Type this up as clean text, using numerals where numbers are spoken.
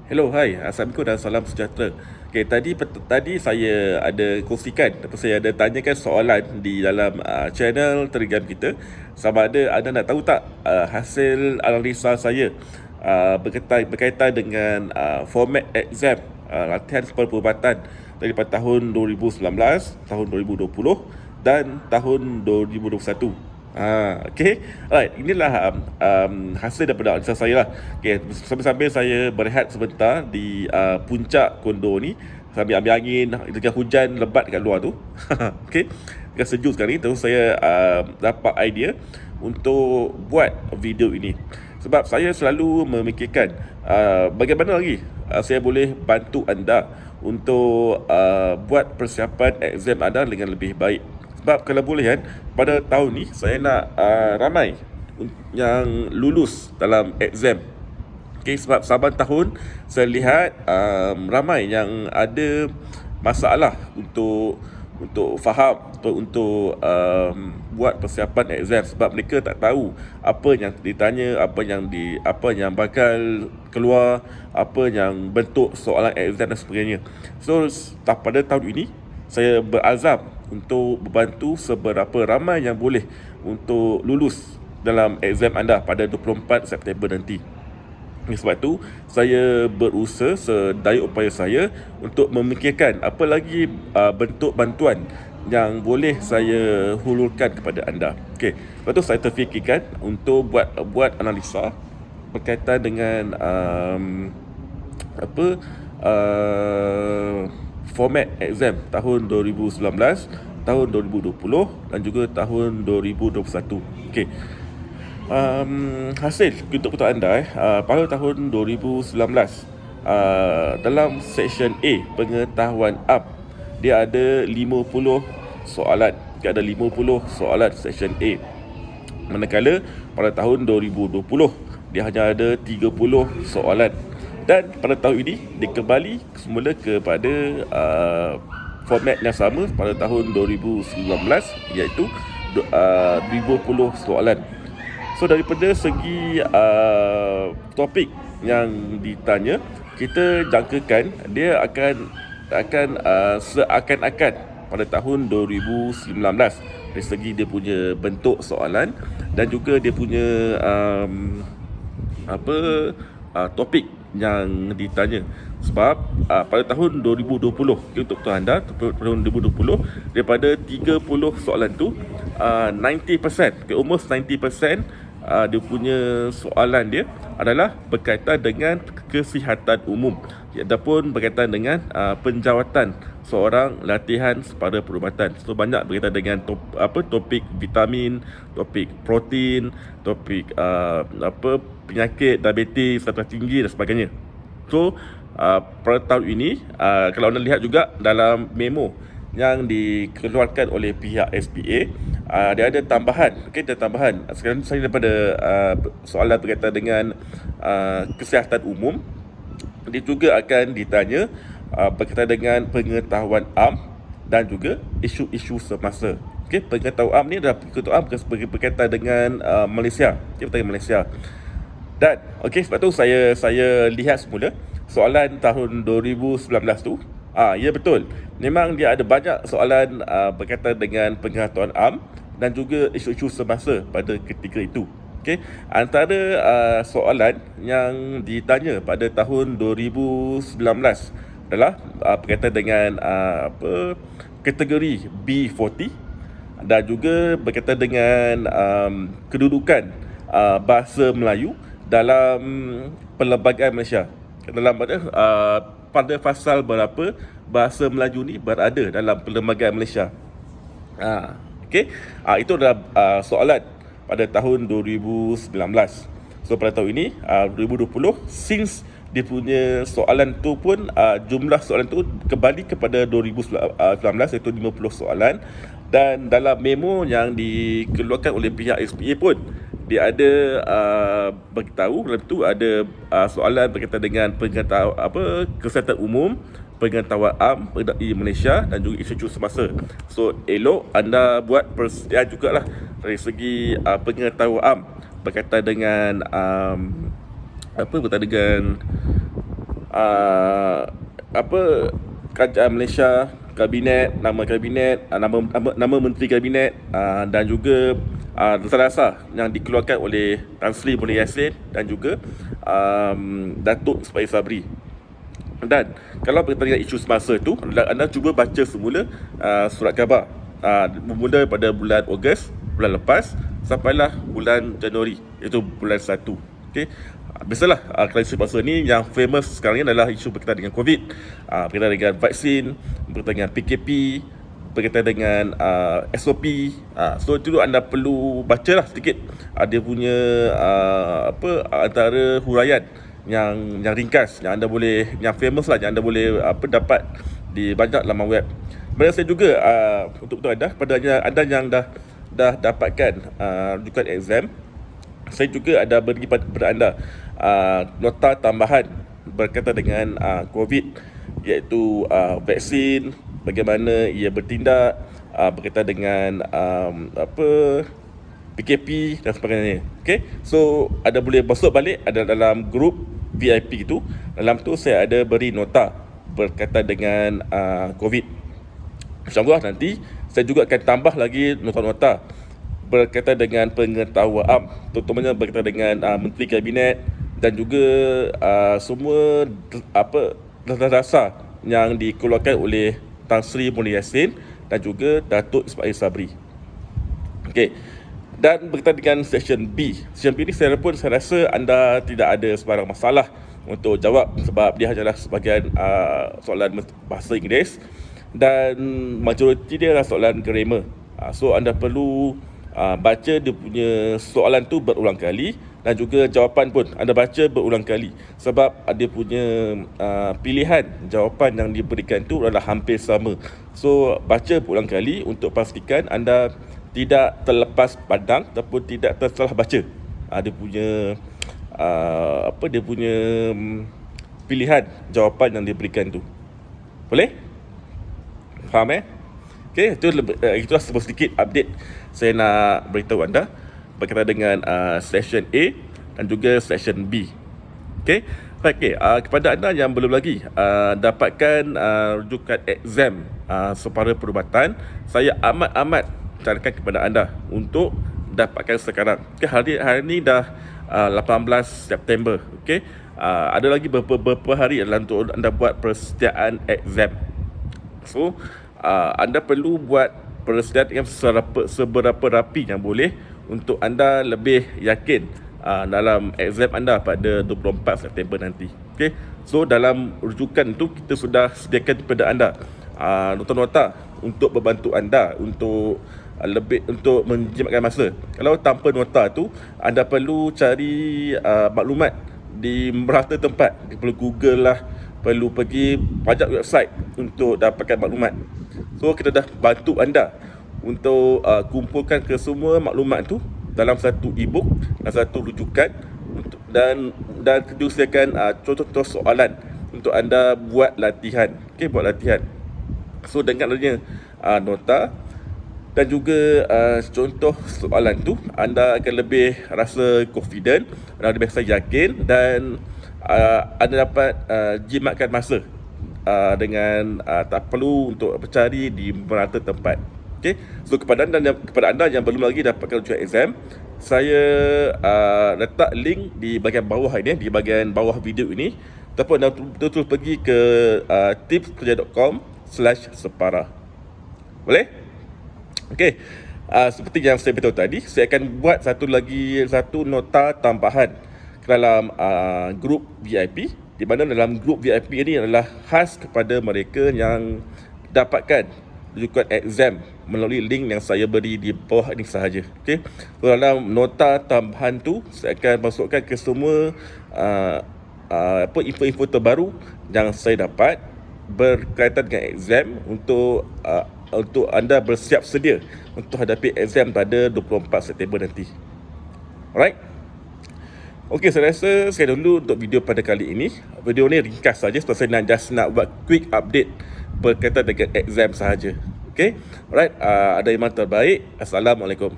Hello, hai. Assalamualaikum dan salam sejahtera. Okay, tadi saya ada kongsikan ataupun saya ada tanyakan soalan di dalam channel Telegram kita, sama ada anda nak tahu tak hasil analisa saya berkaitan dengan format exam latihan perubatan daripada tahun 2019, tahun 2020 dan tahun 2021. Okay. Alright, inilah hasil daripada analisa saya lah. Okay, sambil-sambil saya berehat sebentar di puncak kondo ni, sambil ambil angin dengan hujan lebat kat luar tu. Okay, dengan sejuk sekali. Terus saya dapat idea untuk buat video ini. Sebab saya selalu memikirkan bagaimana lagi saya boleh bantu anda untuk buat persiapan exam anda dengan lebih baik. Sebab kalau boleh kan, pada tahun ni saya nak ramai yang lulus dalam exam. Okay, sebab saban tahun saya lihat ramai yang ada masalah untuk faham atau untuk buat persiapan exam, sebab mereka tak tahu apa yang ditanya, apa yang bakal keluar, apa yang bentuk soalan exam dan sebagainya. So pada tahun ini saya berazam untuk membantu seberapa ramai yang boleh untuk lulus dalam exam anda pada 24 September nanti. Sebab tu saya berusaha sedaya upaya saya untuk memikirkan apa lagi bentuk bantuan yang boleh saya hulurkan kepada anda. Okey, lepas tu saya terfikirkan untuk buat analisa berkaitan dengan format exam tahun 2019, tahun 2020 dan juga tahun 2021. Okey. Hasil untuk anda pada tahun 2019, dalam section A pengetahuan am, dia ada 50 soalan. Dia ada 50 soalan section A. Manakala pada tahun 2020 dia hanya ada 30 soalan. Dan pada tahun ini dia kembali semula kepada format yang sama pada tahun 2019, iaitu 20 soalan. So daripada segi topik yang ditanya, kita jangkakan dia akan seakan-akan pada tahun 2019 dari segi dia punya bentuk soalan dan juga dia punya topik yang ditanya. Sebab pada tahun 2020, untuk anda tahun 2020, daripada 30 soalan tu 90%, almost 90%, dia punya soalan dia adalah berkaitan dengan kesihatan umum, ataupun berkaitan dengan penjawatan seorang latihan pada perubatan. So banyak berkaitan dengan topik vitamin, topik protein, topik penyakit diabetes, darah tinggi dan sebagainya. So pada tahun ini, kalau anda lihat juga dalam memo yang dikeluarkan oleh pihak SPA, dia ada tambahan. Okey, ada tambahan. Sekarang saya daripada soalan berkaitan dengan kesihatan umum, dia juga akan ditanya berkaitan dengan pengetahuan am dan juga isu-isu semasa. Okey, pengetahuan am ni adalah pengetahuan berkaitan dengan Malaysia. Okey, berkaitan Malaysia. Dan okey, sebab tu saya lihat semula soalan tahun 2019 tu. Ya betul. Memang dia ada banyak soalan berkaitan dengan pengetahuan am dan juga isu-isu semasa pada ketika itu. Okey, antara soalan yang ditanya pada tahun 2019 adalah berkaitan dengan kategori B40 dan juga berkaitan dengan kedudukan bahasa Melayu dalam Perlembagaan Malaysia. Dalam pada fasal berapa bahasa Melayu ni berada dalam Perlembagaan Malaysia. Okey, itu adalah soalan pada tahun 2019. So pada tahun ini 2020, since dia punya soalan tu pun jumlah soalan tu kembali kepada 2019, iaitu 50 soalan. Dan dalam memo yang dikeluarkan oleh pihak SPA pun dia ada beritahu dalam tu ada soalan berkaitan dengan kesihatan umum, pengetahuan am di Malaysia dan juga isu-isu semasa. So elok anda buat persediaan jugalah dari segi pengetahuan am berkaitan dengan berkaitan dengan apa kerajaan Malaysia, kabinet, nama menteri kabinet, dan juga dasar-dasar yang dikeluarkan oleh Tan Sri Mulyani Yassin dan juga Datuk Ismail Sabri. Dan kalau berkaitan dengan isu semasa tu, anda cuba baca semula surat khabar bermula pada bulan Ogos, bulan lepas, sampailah bulan Januari, iaitu bulan 1. Okey. Biasalah kalau isu semasa ni yang famous sekarang ni adalah isu berkaitan dengan COVID, berkaitan dengan vaksin, berkaitan dengan PKP, berkaitan dengan SOP. So itu anda perlu bacalah sedikit dia punya antara huraian yang ringkas, yang anda boleh, yang famous lah, yang anda boleh dapat di banyak laman web. Kepada saya juga untuk anda, pada anda yang dah dapatkan rujukan exam, saya juga ada beri kepada anda nota tambahan berkaitan dengan COVID, iaitu vaksin, bagaimana ia bertindak, berkaitan dengan PKP dan sebagainya. Okay, so ada boleh masuk balik, ada dalam grup VIP tu. Dalam tu saya ada beri nota berkaitan dengan COVID. InsyaAllah nanti saya juga akan tambah lagi nota-nota berkaitan dengan pengetahuan am, terutamanya berkaitan dengan menteri kabinet dan juga semua dasar-dasar yang dikeluarkan oleh Tan Sri Mulyani Yassin dan juga Datuk Ismail Sabri. Okey. Dan berkaitan dengan section B. Section B ni saya rasa anda tidak ada sebarang masalah untuk jawab, sebab dia hanyalah sebahagian soalan bahasa Inggeris dan majoriti dia adalah soalan grammar. So anda perlu baca dia punya soalan tu berulang kali, dan juga jawapan pun anda baca berulang kali, sebab dia punya pilihan jawapan yang diberikan tu adalah hampir sama. So baca berulang kali untuk pastikan anda tidak terlepas pandang ataupun tidak tersalah baca dia punya dia punya pilihan jawapan yang diberikan tu. Boleh? Faham Okey, itulah sedikit update saya nak beritahu anda berkaitan dengan session A dan juga session B. Okey. Okey, kepada anda yang belum lagi dapatkan rujukan exam separa perubatan, saya amat carakan kepada anda untuk dapatkan sekarang. Okay, hari ni dah 18 September. Okey, ada lagi beberapa hari untuk anda buat persediaan exam. So anda perlu buat persediaan yang seberapa rapi yang boleh untuk anda lebih yakin dalam exam anda pada 24 September nanti. Okey, so dalam rujukan tu kita sudah sediakan kepada anda nota-nota untuk membantu anda untuk untuk menjimatkan masa. Kalau tanpa nota tu, anda perlu cari maklumat di merata tempat. Perlu Google lah, perlu pergi banyak website untuk dapatkan maklumat. So kita dah bantu anda untuk kumpulkan ke semua maklumat tu dalam satu e-book dan satu rujukan, dan disediakan contoh-contoh soalan untuk anda buat latihan. Okey, buat latihan. So dengan adanya nota dan juga contoh soalan tu, anda akan lebih rasa confident, anda lebih rasa yakin, dan anda dapat jimatkan masa dengan tak perlu untuk bercari di merata tempat. Okay? So kepada anda yang belum lagi dapatkan rujukan exam, saya letak link di bahagian bawah ini, di bahagian bawah video ini, ataupun anda betul-betul pergi ke tipskerja.com/separa. Boleh? Okey, seperti yang saya beritahu tadi, saya akan buat satu nota tambahan ke dalam grup VIP, di mana dalam grup VIP ini adalah khas kepada mereka yang dapatkan rujukan exam melalui link yang saya beri di bawah ini sahaja. Okey, so dalam nota tambahan tu saya akan masukkan ke semua info-info terbaru yang saya dapat berkaitan dengan exam untuk anda bersiap sedia untuk hadapi exam pada 24 September nanti. Alright? Okey, saya rasa saya dulu untuk video pada kali ini. Video ni ringkas saja sebab saya nak buat quick update berkaitan dengan exam sahaja. Okey? Alright, ada iman terbaik. Assalamualaikum.